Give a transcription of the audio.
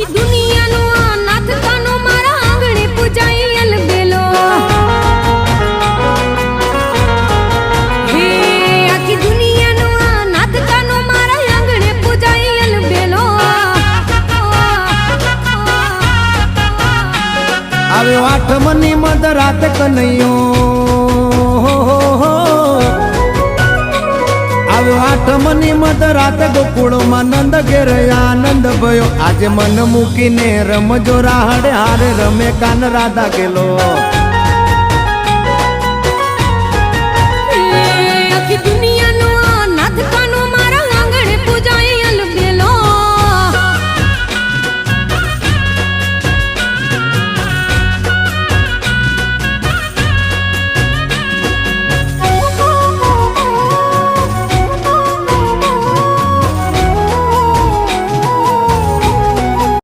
આખી દુનિયાનો આ નાથ કાનો મારા આંગણે પૂજાઈ અલબેલો હે આખી દુનિયાનો આ નાથ કાનો મારા આંગણે પૂજાઈ અલબેલો આવ્યો આઠમની મધરાત કનૈયો આવ્યો આઠમની મધરાત ગોકુળમાં નંદ ઘેર આનંદ ભયો આજે મન મૂકીને રમજો રાહડે હારે રમે કાન રાધા ગેલો